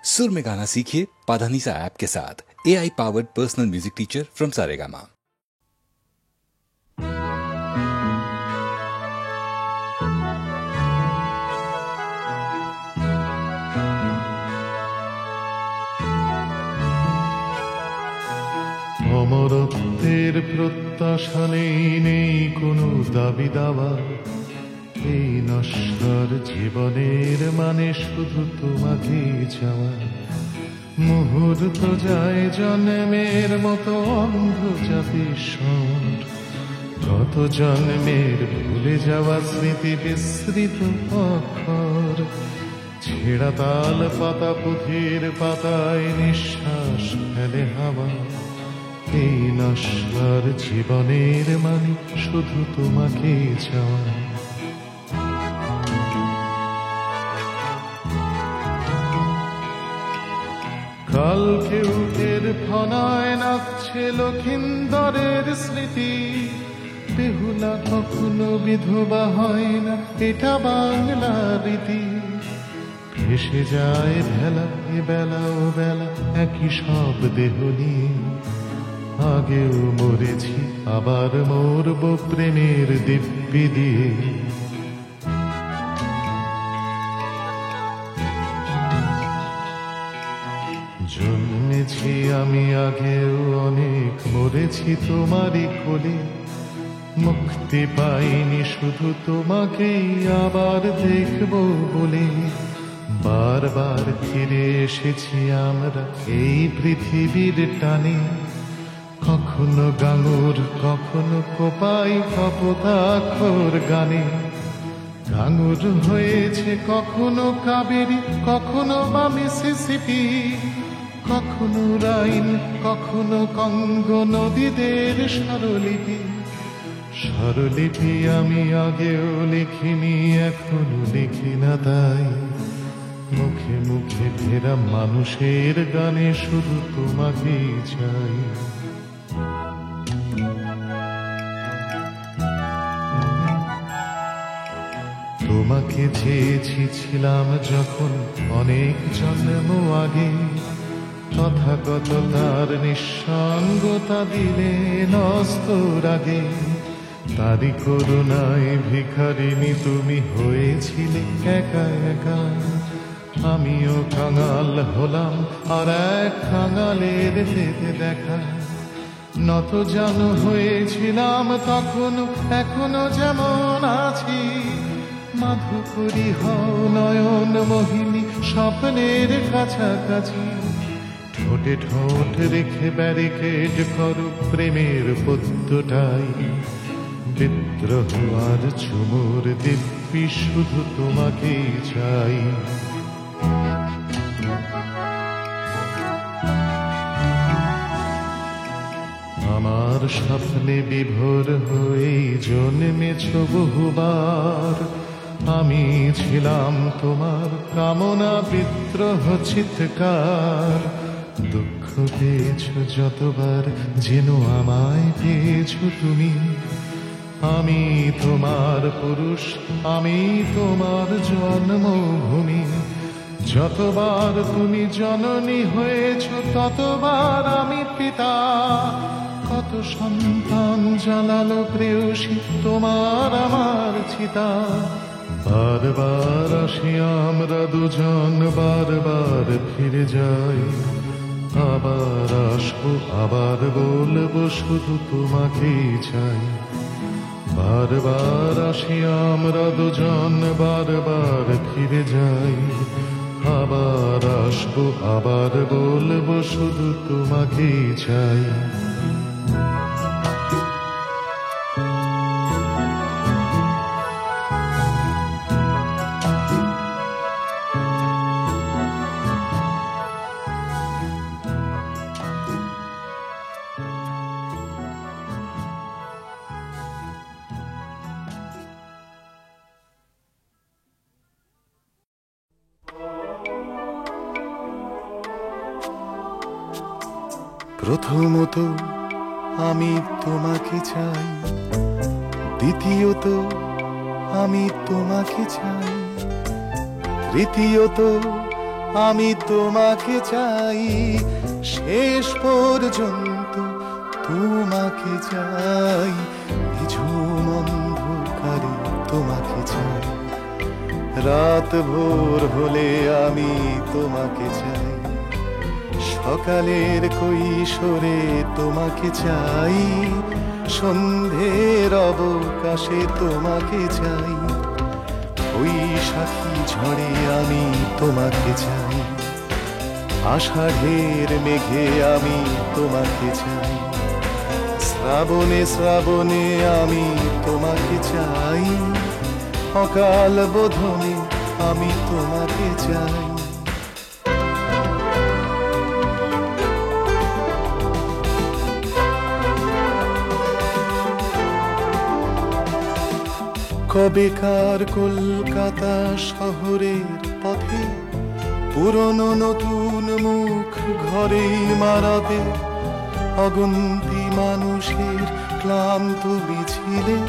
सुर में गाना सीखिए पाधानीसा ऐप के साथ। AI powered personal music teacher from Saregama. অমরত্বের প্রত্যাশা নেই কোনো দাবি দাওয়া, এই নশ্বর জীবনের মানে শুধু তোমাকে চাওয়া। মুহূর্ত যায় জন্মের মতো অন্ধ জাতির স্বর, কত জন্মের ভুলে যাওয়া স্মৃতি বিস্মৃত অক্ষর। ছেঁড়া তাল পাতা পুঁথির পাতায় নিঃশ্বাস ফেলে হাওয়া, এই নশ্বর জীবনের মানে শুধু তোমাকে চাওয়া। কালকে উঠের ফনায় নাচছে লক্ষিন্দরের স্মৃতি, বেহুলা কখনো বিধবা হয় না, এটা বাংলা রীতি। ভেসে যায় ভেলা এ বেলা ও বেলা একই সব দেহ নিয়ে, আগেও মরেছি আবার মরব প্রেমের দিব্যি দিয়ে। জন্মেছি আমি আগেও অনেক, মরেছি তোমারই কোলে। মুক্তি পাইনি শুধু তোমাকেই আবার দেখবো বলে, বারবার ফিরে এসেছি আমরা এই পৃথিবীর টানে। কখনো গাঙুর কখনো কোপাই কপোতাক্ষর গানে, গাঙুর হয়েছে কখনো কাবেরী কখনো বা মিসিসিপি, কখনো রাইন কখনো কঙ্গো নদীদের স্বরলিপি। স্বরলিপি আমি আগেও লিখিনি এখনো লিখি না, তাই মুখে মুখে ফেরা মানুষের গানে শুধু তোমাকেই চাই। তোমাকে চেয়েছি ছিলাম যখন অনেক জন্ম আগে, তথাগততার নিঃসঙ্গতা দিলে নস্তর আগে। তারি করুণায় ভিখারিনী তুমি হয়েছিলে একা একা, আমিও কাঙাল হলাম আর এক কাঙালের যেতে দেখা। নত জানু হয়েছিলাম তখন এখনো যেমন আছি, মাধুকরী হও নয়ন মোহিনী স্বপ্নের কাছাকাছি। ঠোঁটে ঠোঁট রেখে ব্যারিকেড করো প্রেমের পদ্মটাই, বিদ্রোহ আর চুমুর দিব্যি শুধু তোমাকেই চাই। আমার স্বপ্নে বিভোর হয়ে জন্মেছ বহুবার, আমি ছিলাম তোমার কামনা বিদ্রোহ চিৎকার। দুঃখ পেয়েছ যতবার যেন আমায় পেয়েছ তুমি, আমি তোমার পুরুষ আমি তোমার জন্মভূমি। যতবার তুমি জননী হয়েছ ততবার আমি পিতা, কত সন্তান জ্বালালো প্রেয়সী তোমার আমার চিতা। বারবার আসি আমরা দুজন, বারবার ফিরে যাই, আবার আসবো আবার বলবো শুধু তোমাকেই চাই। বারবার আসি আমরা দুজন, বারবার ফিরে যাই, আবার আসবো আবার বলবো শুধু তোমাকেই চাই। প্রথমত আমি তোমাকে চাই, দ্বিতীয়ত আমি তোমাকে চাই, তৃতীয়ত আমি তোমাকে চাই, শেষ পর্যন্ত তোমাকে চাই, নিঝুম অন্ধকারে তোমাকে চাই, রাত ভোর হলে আমি তোমাকে চাই, সকালের কৈশোরে তোমাকে চাই, সন্ধ্যের অবকাশে তোমাকে চাই, বৈশাখী ঝড়ে আমি তোমাকে চাই, আষাঢ়ের মেঘে আমি তোমাকে চাই, শ্রাবণে শ্রাবণে আমি তোমাকে চাই, অকাল বোধনে আমি তোমাকে চাই। কবেকার কলকাতা শহরের পথে পুরনো নতুন মুখ ঘরেই মারাবে, অগন্তি মানুষের ক্লান্ত মিছিলে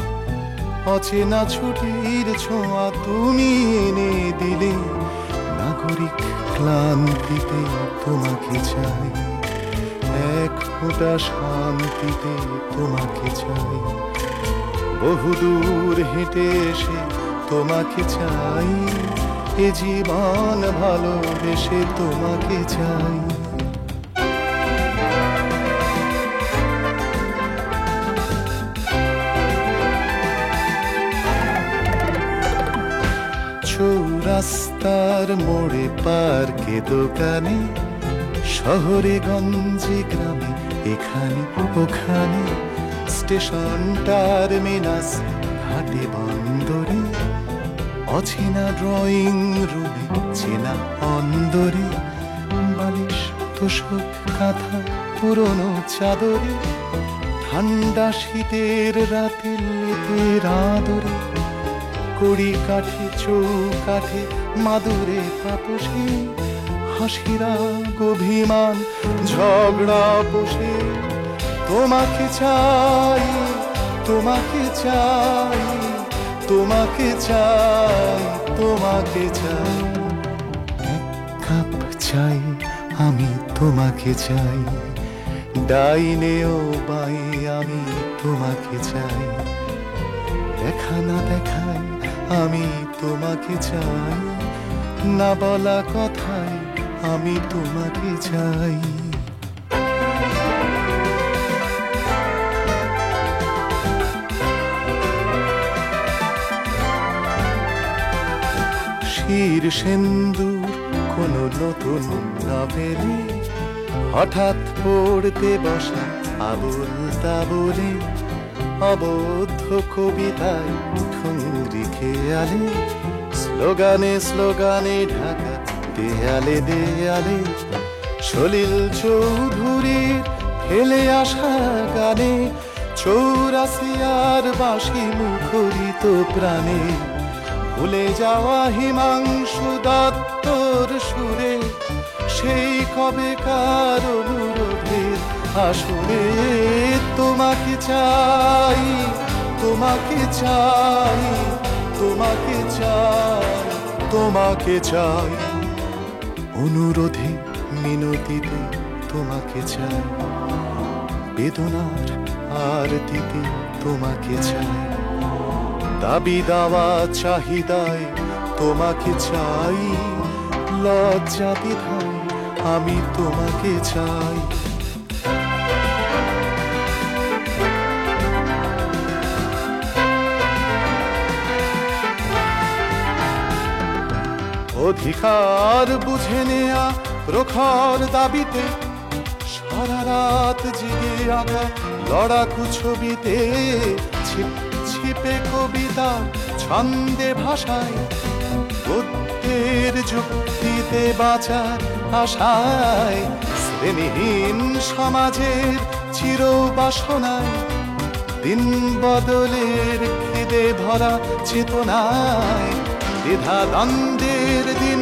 অচেনা ছুটির ছোঁয়া তুমি এনে দিলে, নাগরিক ক্লান্তিতে তোমাকে চাই, এক ফোঁটা শান্তিতে তোমাকে চাই, বহুদূর হেঁটে এসে তোমাকে চাই, এ জীবন ভালোবেসে তোমাকে চাই। চৌরাস্তার মোড়ে পার্কে দোকানে, শহরে গঞ্জে গ্রামে এখানে ওখানে, স্টেশন টার্মিনাস ঘাটে বন্দরে, অচেনা ড্রয়িং রুমে চেনা অন্দরে, বালিশ তোষক কাঁথা পুরনো চাদরে, ঠান্ডা শীতের রাতে লেপের আদরে, কড়ি কাঠে চৌকাঠে মাদুরে তাপসে, হাসিরা অভিমান ঝগড়া বসে, তোমাকে চাই, তোমাকে চাই, তোমাকে চাই, তোমাকে চাই, এক কাপ চাই আমি তোমাকে চাই, ডাইনে ও বাই আমি তোমাকে চাই, দেখা না দেখাই আমি তোমাকে চাই, না বলা কথায় আমি তোমাকে চাই। শির সিন্দুর কোনো নতুন নভেলে, হঠাৎ পড়তে বসা আবুল তাবলে, অবদ্ধ কবিতায় ঠুংরি খেয়ালে, স্লোগানে স্লোগানে ঢাকা দেয়ালে দেয়ালে, সলিল চৌধুরীর ফেলে আসা গানে, চৌরাসিয়ার বাঁশি মুখরিত প্রাণে, ভুলে যাওয়া হিমাংশু দত্তর সুরে, সেই কবেকার অনুরোধের আসরে, তোমাকে চাই, তোমাকে চাই, তোমাকে চাই, তোমাকে চাই, অনুরোধে মিনতিতে তোমাকে চাই, বেদনার আরতিতে তোমাকে চাই, দাবি দাওয়া চাহিদায় তোমাকে চাই, লজ্জা বিধায় আমি তোমাকে চাই। অধিকার বুঝে নেয়া প্রখর দাবিতে, সারা রাত জেগে আঁকা লড়াকু ছবিতে, ছিপে কবিতা ছন্দে ভাষায়, বুদ্ধের যুক্তিতে বাঁচার আশায়, শ্রেণীহীন সমাজের চির বাসনায়, দিন বদলের খিদে ভরা চেতনায়, দ্বিধা দ্বন্দ্বের দিন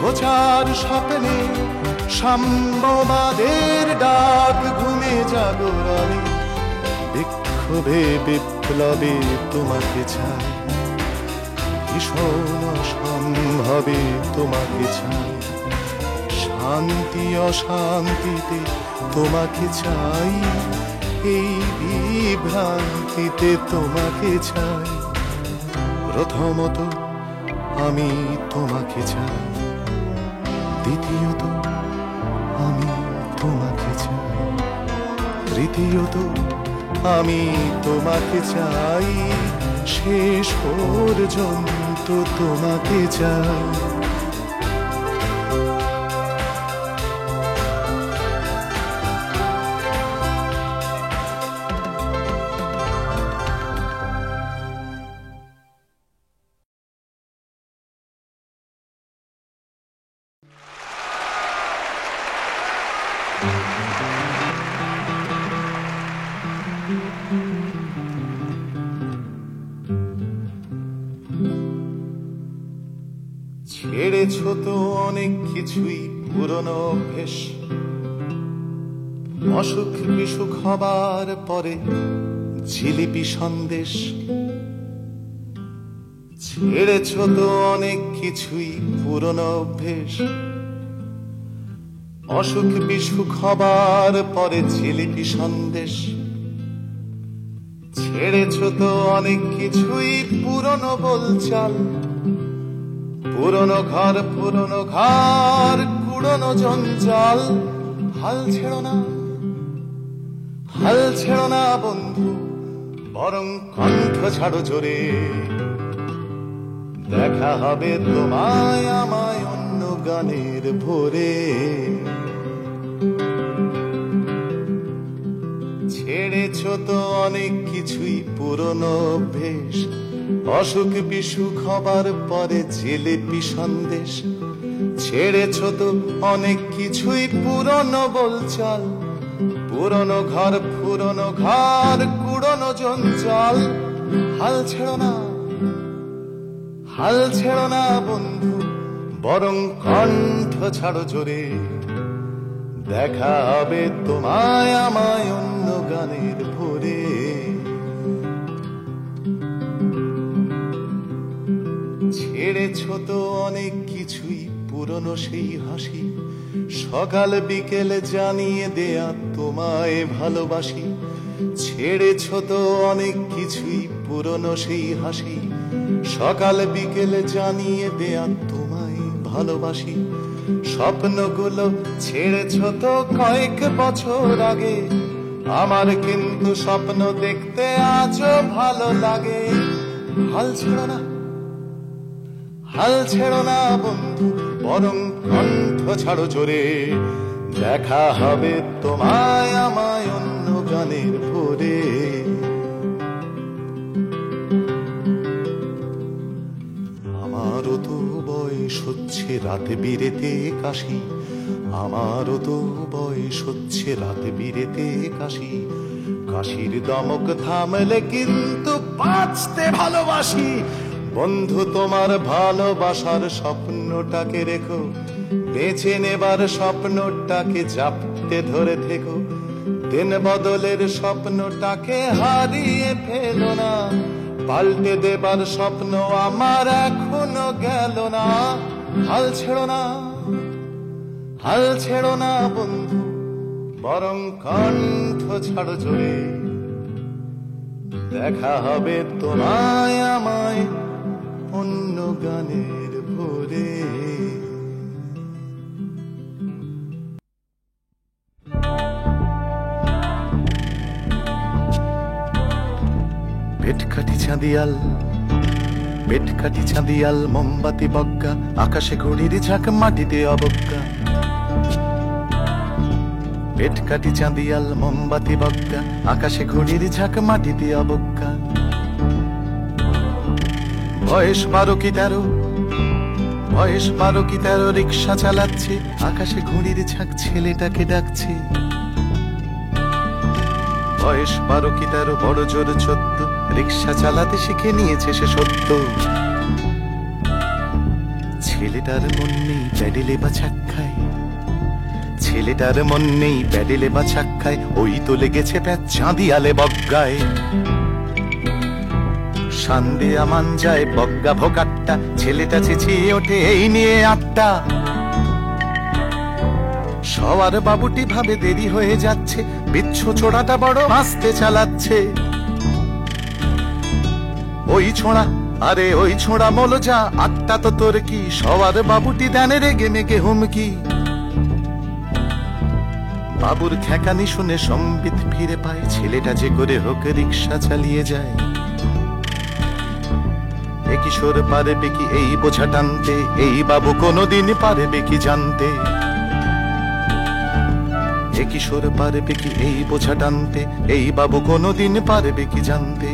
ঘোচার স্বপ্নে, সাম্যবাদের ডাক ঘুমে জাগরণে, বিক্ষোভে বিপ্লবে তোমাকে চাই, ভীষণ অসম্ভবে তোমাকে চাই, শান্তি অশান্তিতে তোমাকে চাই, এই বিভ্রান্তিতে তোমাকে চাই। প্রথমত আমি তোমাকে চাই, দ্বিতীয়ত আমি তোমাকে চাই, তৃতীয়ত আমি তোমাকে চাই, শেষ পর্যন্ত তোমাকে চাই। ছেড়েছ তো অনেক কিছুই পুরনো অভ্যেস, অসুখ বিসুখ হবার পরে জিলিপি সন্দেশ। ছেড়েছ তো অনেক কিছুই পুরনো অভ্যেস, অসুখ বিসুখ হবার পরে জিলিপি সন্দেশ। ছেড়েছ তো অনেক কিছুই পুরনো বলচাল, পুরনো ঘর কুড়নো জঞ্জাল। হাল ছেড়ো না, হাল ছেড়ো না বন্ধু, বরং কণ্ঠ ছাড়ো জোরে। দেখা হবে তোমায় আমায় অন্য গানের ভোরে। ছেড়েছ তো অনেক কিছুই পুরনো অভ্যেস, অসুখ বিসুখ হবার পরে জিলিপি সন্দেশ। ছেড়েছ তো অনেক কিছুই পুরনো বলচাল, পুরনো ঘর কুড়নো জঞ্জাল। হাল ছেড়ো না, হাল ছেড়ো না বন্ধু, বরং কণ্ঠ ছাড়ো জোরে। দেখা হবে তোমায় আমায় অন্য গানের ভোরে। ছেড়েছ তো অনেক কিছুই পুরনো সেই হাসি, সকাল বিকেল জানিয়ে দেয়া তোমায় ভালোবাসি। ছেড়েছ তো অনেক কিছুই পুরনো সেই হাসি, সকাল বিকেল জানিয়ে দেয়া তোমায় ভালোবাসি। স্বপ্নগুলো ছেড়েছ তো কয়েক বছর আগে, আমার কিন্তু স্বপ্ন দেখতে আজও ভালো লাগে। হাল ছেড়ো না, হাল ছেড়ো না বন্ধু, বরং কণ্ঠ ছাড়ো জোরে। দেখা হবে তোমায় আমায় অন্য গানের ভোরে। আমারও তো বয়স হচ্ছে রাতে বিরেতে কাশি, আমারও তো বয়স হচ্ছে রাতে বিরেতে কাশি। কাশির দমক থামলে কিন্তু বাঁচতে ভালোবাসি। বন্ধু তোমার ভালোবাসার স্বপ্নটাকে রেখো, বেঁচে নেবার স্বপ্নটাকে জাপটে ধরে থেকো। দিন বদলের স্বপ্নটাকে হারিয়ে ফেলো না, পাল্টে দেবার স্বপ্ন আমার এখনো গেল না। হাল ছেড়ো না, হাল ছেড়ো না বন্ধু, বরং কণ্ঠ ছাড়ো জোরে। দেখা হবে তোমায় আমায় অন্য গানের ভোরে। পেটকাঠি চাঁদিয়াল, পেটকাঠি চাঁদিয়াল, মোমবাতি বজ্ঞা, আকাশে ঘড়ির ঝাঁক, মাটিতে অবজ্ঞা। পেটকাঠি চাঁদিয়াল, মোমবাতি বজ্ঞা, আকাশে ঘড়ির ঝাঁক, মাটিতে অবজ্ঞা। বয়স 12 কি 13, বয়স 12 কি 13, রিক্সা চালাচ্ছে, আকাশে ঘড়ির ঝাঁক ছেলেটাকে ডাকছে। বয়স 12 কি 13, বড় জোর 14, রিক্সা চালাতে শিখে নিয়েছে সে সত্য। ছেলেটার মন নেই প্যাডেলে বা চাক্কায়, ছেলেটার মন নেই প্যাডেলে বা চাক্কায়, ওই তো লেগেছে প্যাচ চাঁদিয়ালে বজ্ঞায়। সান্দে আমান যায় বজ্ঞা ভোকাট্টা, ছেলেটা চেঁচিয়ে ওঠে এই নিয়ে আটটা। সবার বাবুটি ভাবে দেরি হয়ে যাচ্ছে, বিচ্ছু ছোড়াটা বড় আস্তে চালাচ্ছে। ওই ছোঁড়া, আরে ওই ছোঁড়া মল যা, আটটা তো তোর কি, সবার বাবুটি দেনে রেগে মেগে হুমকি। বাবুর খ্যাকানি শুনে সম্বিত ফিরে পায়, ছেলেটা যে করে হোক রিক্সা চালিয়ে যায়। এ কিশোর পারবে কি এই বোঝা টানতে, এই বাবু কোনোদিন পারবে কি জানতে। এ কিশোর পারবে কি এই বোঝা টানতে, এই বাবু কোনোদিন পারবে কি জানতে।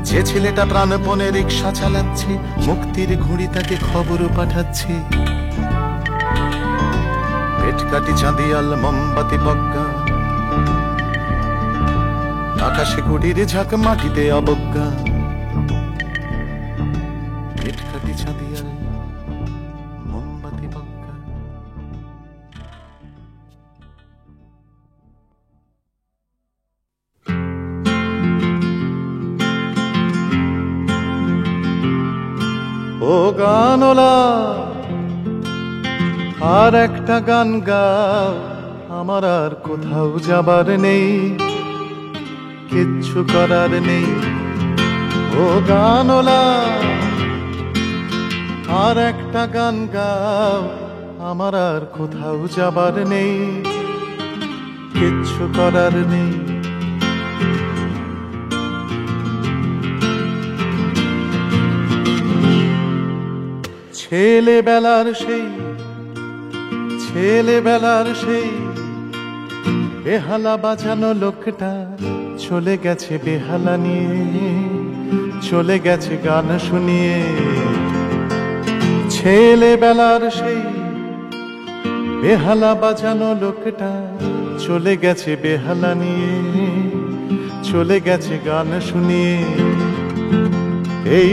যে ছেলেটা প্রাণপণে রিক্সা চালাচ্ছে, মুক্তির ঘুড়ি তাকে খবর পাঠাচ্ছে। পেট কাটি চাঁদিয়াল মোমবাতি বজ্ঞা, আকাশে কুড়ির ঝাঁক মাটিতে অবজ্ঞা। পেট কাটি চাঁদিয়াল মোমবাতি বজ্ঞা। ও গানলা, আর একটা গান গাও, আমার আর কোথাও যাবার নেই, কিচ্ছু করার নেই। ও গানলা, আর একটা গান গাও, আমার আর কোথাও যাবার নেই, কিচ্ছু করার নেই। ছেলেবেলার সেই বেহালা বাজানো লোকটা চলে গেছে বেহালা নিয়ে, চলে গেছে গান শুনিয়ে। ছেলেবেলার সেই বেহালা বাজানো লোকটা চলে গেছে বেহালা নিয়ে, চলে গেছে গান শুনিয়ে। এই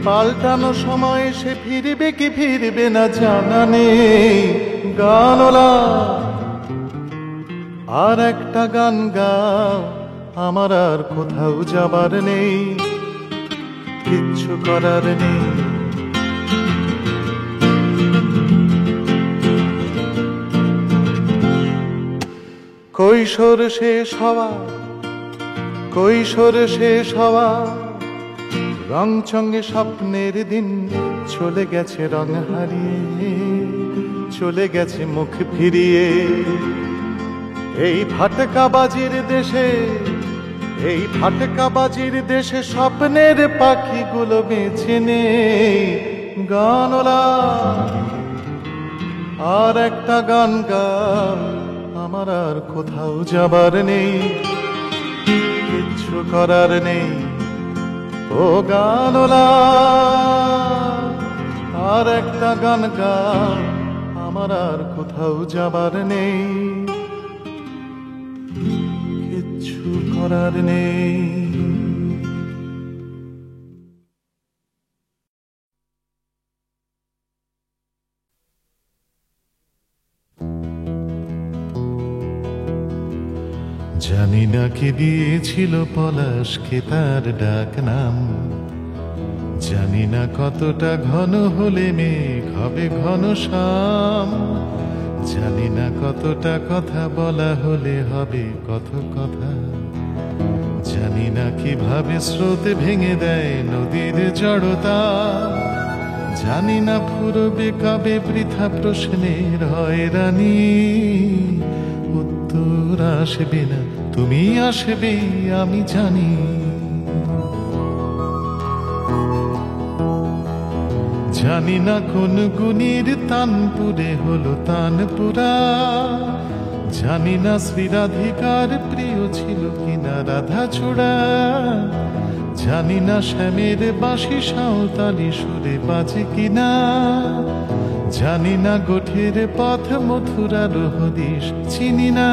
পাল্টানো সময় সে ফিরবে কি ফিরবে না জানা নেই। গানলা, আর একটা গান গাও, আমার আর কোথাও যাবার নেই, কিচ্ছু করার নেই। কৈশোর শেষ হওয়া, রংচঙ্গে স্বপ্নের দিন চলে গেছে রং হারিয়ে, চলে গেছে মুখ ফিরিয়ে। এই ফাটকাবাজির দেশে স্বপ্নের পাখিগুলো বেছে নেই। গানলা, আর একটা গান গাও, আমার আর কোথাও যাবার নেই, কিচ্ছু করার নেই। ও গানলা, আর একটা গান গাও, আমার আর কোথাও যাবার নেই, কিচ্ছু করার নেই। জানি না কে দিয়েছিল পলাশকে তার ডাক নাম, জানি না কতটা ঘন হলে মেঘ হবে ঘন শ্যাম, জানি না কতটা কথা বলা হলে হবে কত কথা, জানি না কিভাবে স্রোত ভেঙে দেয় নদীর জড়তা, জানি না ফুরবে কবে বৃথা প্রশ্নের হয়রানি। উত্তর আসবে না, তুমি আসবে আমি জানি। জানি না কোন গুণীর তানপুরে হলো তানপুরা, জানি না শ্রীরাধিকার প্রিয় ছিল কিনা রাধা চূড়া, জানি না শ্যামের বাঁশি সাঁওতালি সুরে বাজে কিনা, জানি না গোঠের পথ মথুরার হদিশ চিনি না,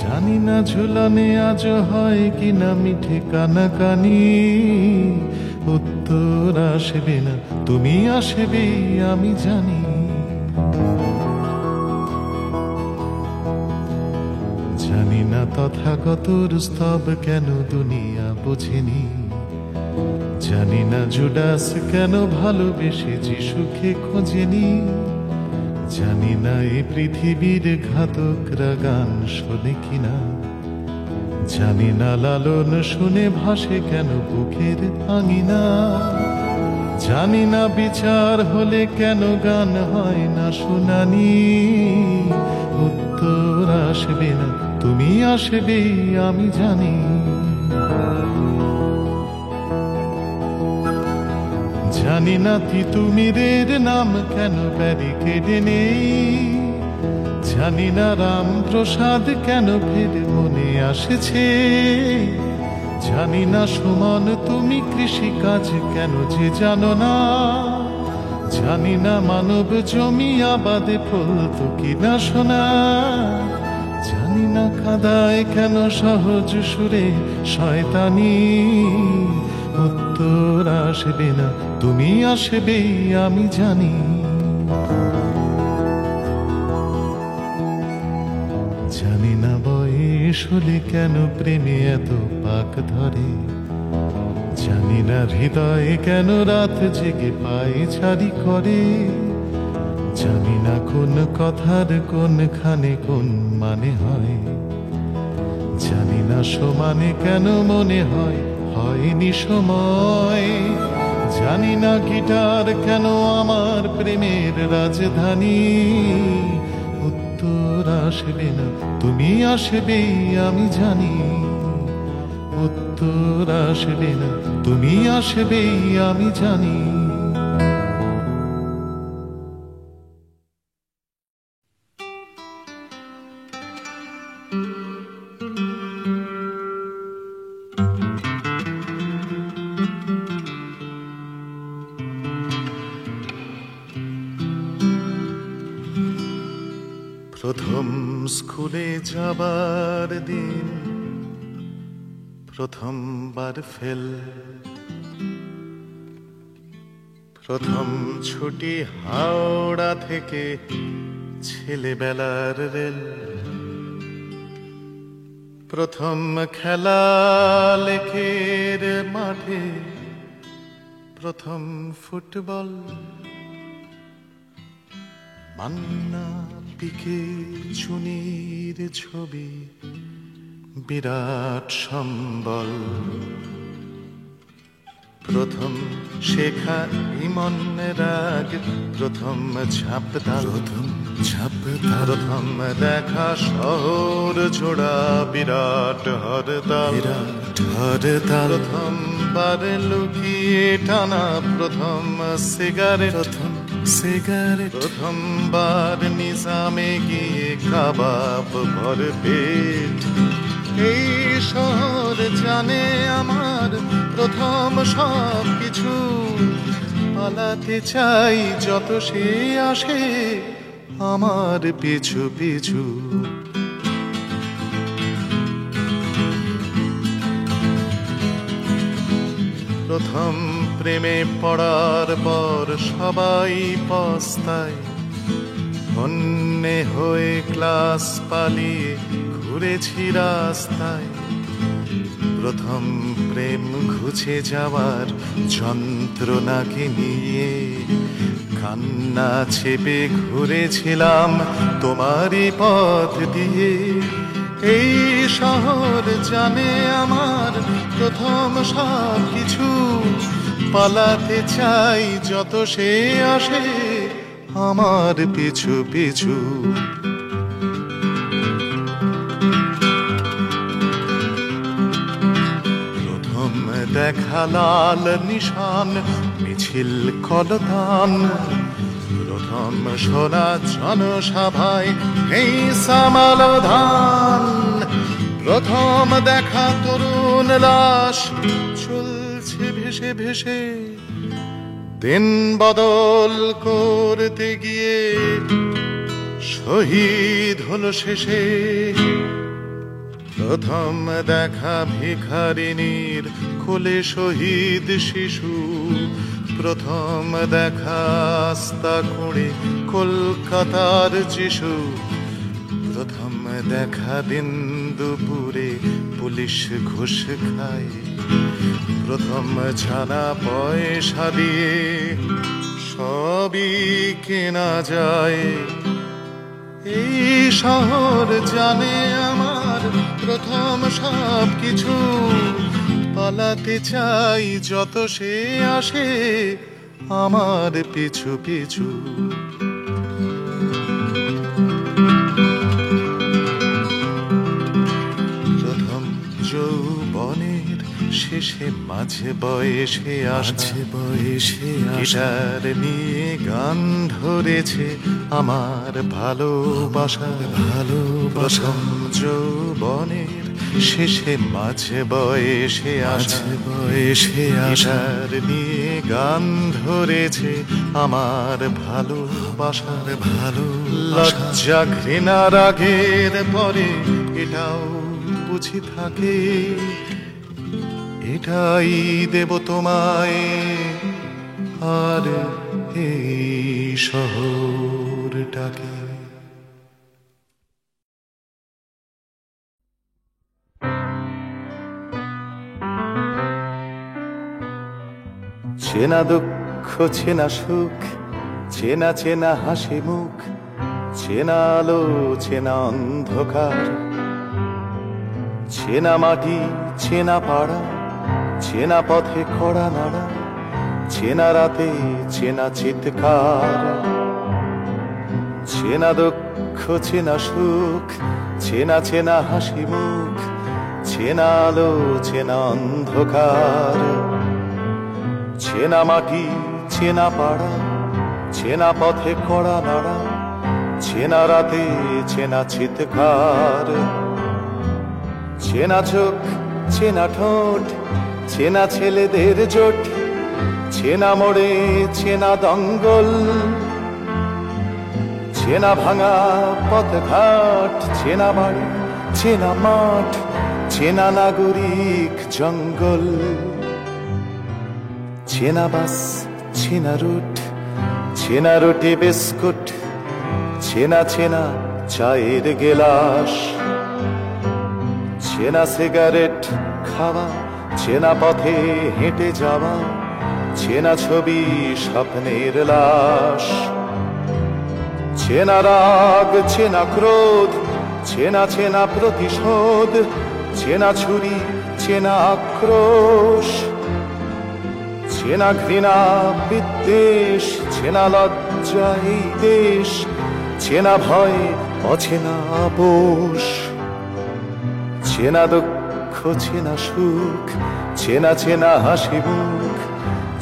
জানি না ঝুলনে আজ হয় কিনা মিঠে কানাকানি। উত্তর আসবে না, তুমি আসবে আমি জানি। জানি না তথাগতর স্তব কেন দুনিয়া বোঝেনি, জানি না জুডাস কেন ভালোবেসে যিশুকে খোঁজেনি, জানি না এই পৃথিবীর ঘাতকরা গান শোনে কিনা, জানি না লালন শুনে ভাসে কেন বুকের আঙিনা, জানি না বিচার হলে কেন গান হয় না শুনানি। উত্তর আসবে না, তুমি আসবে আমি জানি। জানি না তিতুমিরের নাম কেন ব্যারিকেডে নেই, জানি না রামপ্রসাদ কেন ফের মনে আসেছে, জানি না সুমন তুমি কৃষিকাজ কেন যে জানো না, জানি না মানব জমি আবাদে ফলত কিনা শোনা, জানি না কাদায় কেন সহজ সুরে শয়তানি। উত্তর আসবে না, তুমি আসবে আমি জানি। জানি না বয়স হলে কেন প্রেমে এত পাক ধরে, জানি না হৃদয়ে কেন রাত জেগে পায়ে ছাড়ি করে, জানি না কোন কথার কোনখানে কোন মানে হয়, জানি না সমানে কেন মনে হয় হয়নি সময়, জানি না গিটার কেন আমার প্রেমের রাজধানী। উত্তর আসবে না, তুমি আসবে আমি জানি। উত্তর আসবে না, তুমি আসবে আমি জানি। প্রথম স্কুলে যাবার দিন, প্রথমবার ফেল, প্রথম ছুটি হাওড়া থেকে ছেলেবেলার রেল, প্রথম খেলা লেকের মাঠে, প্রথম ফুটবল, মান্না পিকে চুনির ছবি বিরাট সম্বল, প্রথম শেখা ইমন রাগ, প্রথম ঝাপতাল, প্রথম দেখা শহর জোড়া বিরাট হরতাল, প্রথমবার লুকিয়ে টানা প্রথম সিগারেট, প্রথমবার নিজামে গিয়ে কাবাব ভর পেট। এই শহর জানে আমার প্রথম সব কিছু, পালাতে চাই যত সে আসে আমার পিছু পিছু। প্রথম প্রেমে পড়ার পর সবাই পস্তায়, অন্যে হয়ে ক্লাস পালিয়ে ঘুরেছি রাস্তায়। প্রথম প্রেম ঘুচে যাওয়ার যন্ত্রণাকে নিয়ে কান্না চেপে ঘুরেছিলাম তোমারই পথ দিয়ে। এই শহর জানে আমার প্রথম সব কিছু, পালাতে চাই যত সে আসে আমার পিছু পিছু। প্রথম দেখা লাল নিশান মিছিল কলতান, প্রথম শোনা জনসভায় এই সামালধান, প্রথম দেখা তরুণ লাশ চলছে ভেসে ভেসে, দিন বদল করতে গিয়ে শহীদ হলো শেষে। প্রথম দেখা ভিখারিনীর কোলে শহীদ শিশু, প্রথম দেখা আস্তা করে কলকাতার যিশু, প্রথম দেখা দিন দুপুরে পুলিশ ঘুষ খায়, প্রথম জানা পয়সা দিয়ে সবই কেনা যায়, এই শহর জানে আমার প্রথম সব কিছু। পালাতে চাই যত সে আসে আমার পিছু পিছু। প্রথম যৌবনের শেষে মাঝে বয়সে আসছে, গিটার নিয়ে গান ধরেছে আমার ভালোবাসার প্রথম যৌবনের শেষে মাঝে বয়সে আসছে, গিটার নিয়ে গান ধরেছে আমার ভালোবাসার লজ্জা ঘৃণা রাগের পরে এটাও বুঝি থাকে, এটাই দেব তোমায় আর এই শহরটাকে। চেনা দুঃখ চেনা সুখ, চেনা চেনা হাসি মুখ, চেনা আলো চেনা অন্ধকার, চেনা মাটি চেনা পাড়া, চেনা পথে খড়া নাড়া, চেনা রাতে চেনা চিৎকার। চেনা দুঃখ চেনা সুখ, চেনা চেনা হাসি মুখ, চেনা আলো চেনা অন্ধকার, চেনা মাটি চেনা পাড়া, চেনা পথে খড়া নাড়া, চেনা রাতে চেনা চিৎকার। চেনা চোখ চেনা ঠোঁট, চেনা ছেলেদের জোট, চেনা মোড়ে চেনা দঙ্গল, চেনা ভাঙা পথ ঘাট, চেনা বাড়ি চেনা মাঠ, চেনা নাগরিক জঙ্গল। চেনা বাস চেনা রুট, চেনা রুটি বিস্কুট, চেনা চেনা চায়ের গেলাস, চেনা সিগারেট খাওয়া, চেনা পথে হেঁটে যাওয়া, চেনা ছবি স্বপ্নের লাশ। চেনা রাগ চেনা ক্রোধ, চেনা চেনা প্রতিশোধ, চেনা ছুরি চেনা আক্রোশ, চেনা ঘৃণা বিদ্বেষ, চেনা লজ্জা এই দেশ, চেনা ভয় অচেনা আপোষ। চেনা দুঃখ চেনা সুখ, চেনা চেনা হাসি মুখ,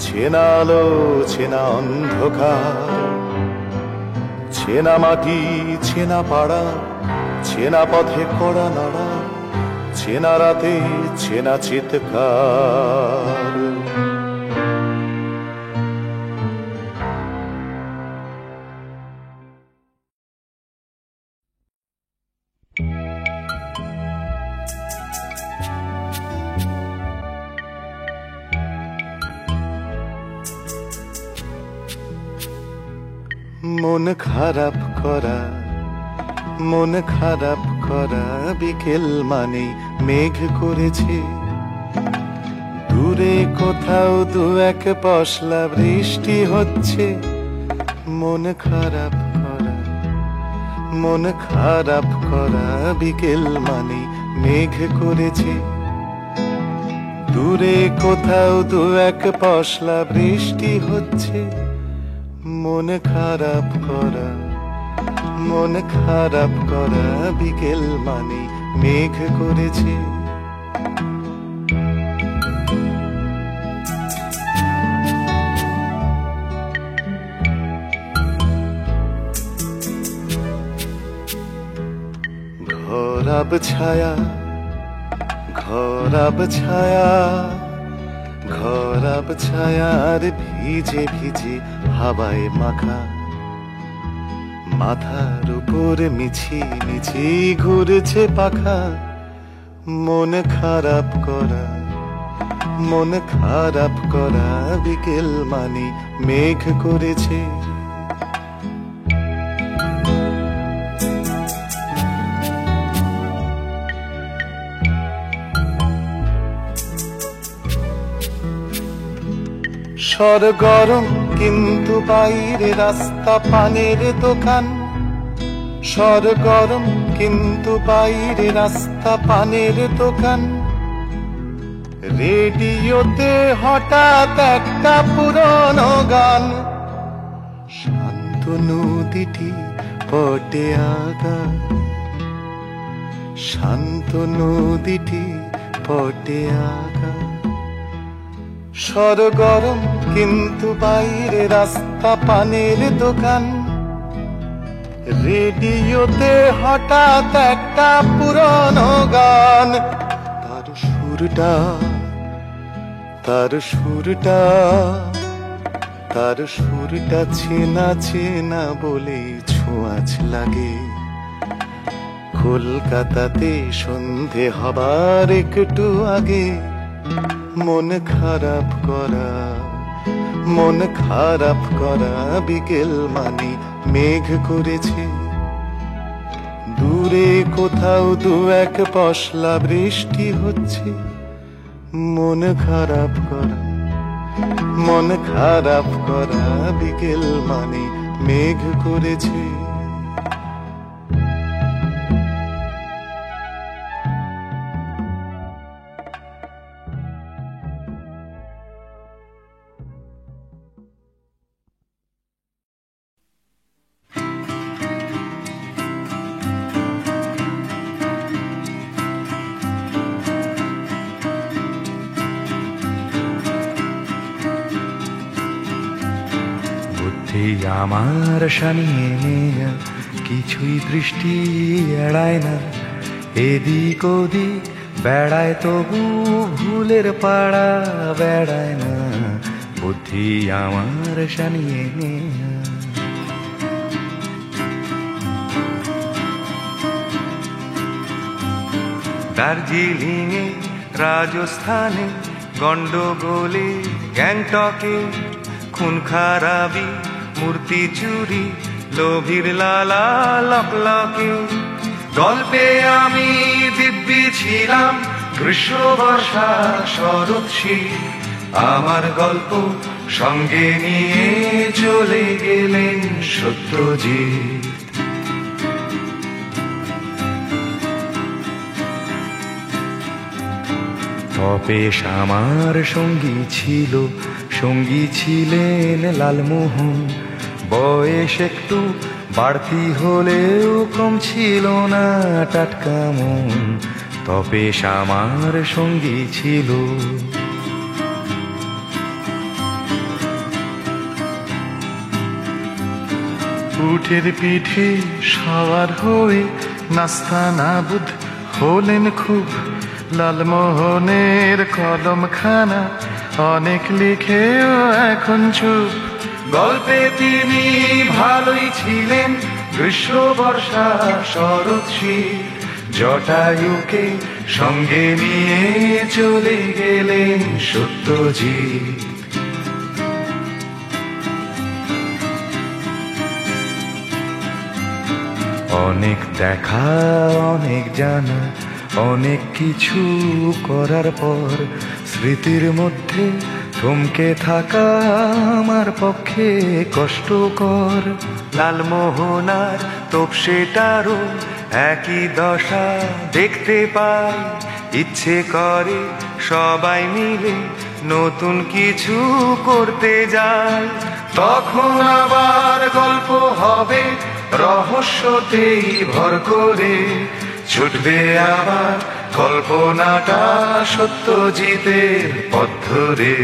চেনা আলো চেনা অন্ধকার, চেনা মাটি চেনা পাড়া, চেনা পথে কড়া নাড়া, চেনা রাতে চেনা চিৎকার। মন খারাপ করা, মন খারাপ করা বিকেল মানে মেঘ করেছে, দূরে কোথাও দু এক পশলা বৃষ্টি হচ্ছে। মন খারাপ করা, মন খারাপ করা বিকেল মানে মেঘ করেছে, দূরে কোথাও দু এক পশলা বৃষ্টি হচ্ছে। মন খারাপ করা, মন খারাপ করা বিকেল মানে মেঘ করেছে। ঘরাব ছায়া, ঘরাব ছায়া, ঘরাব ছায়ার ভিজে ভিজে হাওয়ায় মাখা, মাথার উপর মিছি মিছি ঘুরছে পাখা। মন খারাপ করা, মন খারাপ করা বিকেল মানে মেঘ করেছে। সরগরম কিন্তু বাইরে রাস্তা পানের দোকান, সরগরম কিন্তু বাইরে রাস্তা পানের দোকান। রেডিওতে হঠাৎ একটা পুরনো গান, শান্ত নদীটি পটে আগা, শান্ত নদীটি পটে আগা। সরগরম কিন্তু বাইরে রাস্তা পানের দোকান, রেডিওতে হঠাৎ একটা পুরনো গান। তার সুরটা, তার সুরটা, তার সুরটা চেনা চেনা বলেই ছোঁয়াচ লাগে। কলকাতাতে সন্ধে হবার একটু আগে মন খারাপ করা, মন খারাপ করা বিকেল মানে মেঘ করেছে। দূরে কোথাও দু এক পশলা বৃষ্টি হচ্ছে। মন খারাপ করা, মন খারাপ করা বিকেল মানে মেঘ করেছে। আমার শানিয়ে নেয়া কিছুই দৃষ্টি এড়ায় না, এদিক ওদিক বেড়ায় তবু ভুলের পাড়া বেড়ায় না। বুদ্ধি আমার শানিয়ে নেয়া। দার্জিলিংয়ে, রাজস্থানে, গন্ডগোলে, গ্যাংটকে, খুন খারাবি, মূর্তি চুরি, লোভীর লালা লকলকে। গল্পে আমি দিব্যি ছিলাম, গ্রীষ্ম বর্ষা শরৎ শীত। আমার গল্প সঙ্গে নিয়ে চলে গেলেন সত্যজিৎ। তপেশ আমার সঙ্গী ছিল, সঙ্গী ছিলেন লালমোহন। বয়স একটু বাড়তি হলেও কম ছিল না টাটকা মন। তপেশ আমার সঙ্গী ছিল। উঠের পিঠে সওয়ার হয়ে নাস্তানাবুদ হলেন খুব। লালমোহনের কলমখানা অনেক লিখেও এখন চুপ। গল্পে তিনি ভালোই ছিলেন, গ্রীষ্ম বর্ষা শরৎ শীত। জটায়ুকে সঙ্গে নিয়ে চলে গেলেন সত্যজিৎ। অনেক দেখা, অনেক জানা, অনেক কিছু করার পর স্মৃতির মধ্যে থমকে থাকা আমার পক্ষে কষ্টকর। লালমোহনার তোপসেটারও একই দশা দেখতে পাই। ইচ্ছে করে সবাই মিলে নতুন কিছু করতে যায়। তখন আবার গল্প হবে রহস্যতেই ভর করে। ছুটবে আবার কল্পনাটা সত্যজিতের পথ ধরে।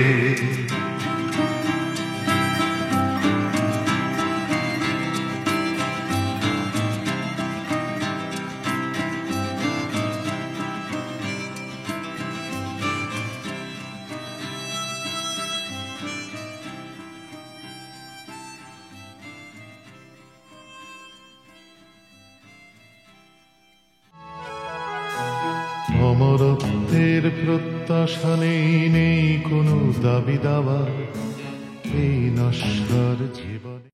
অমরত্বের প্রত্যাশা নেই, নেই কোনো দাবি দাওয়া এই নশ্বর জীবন।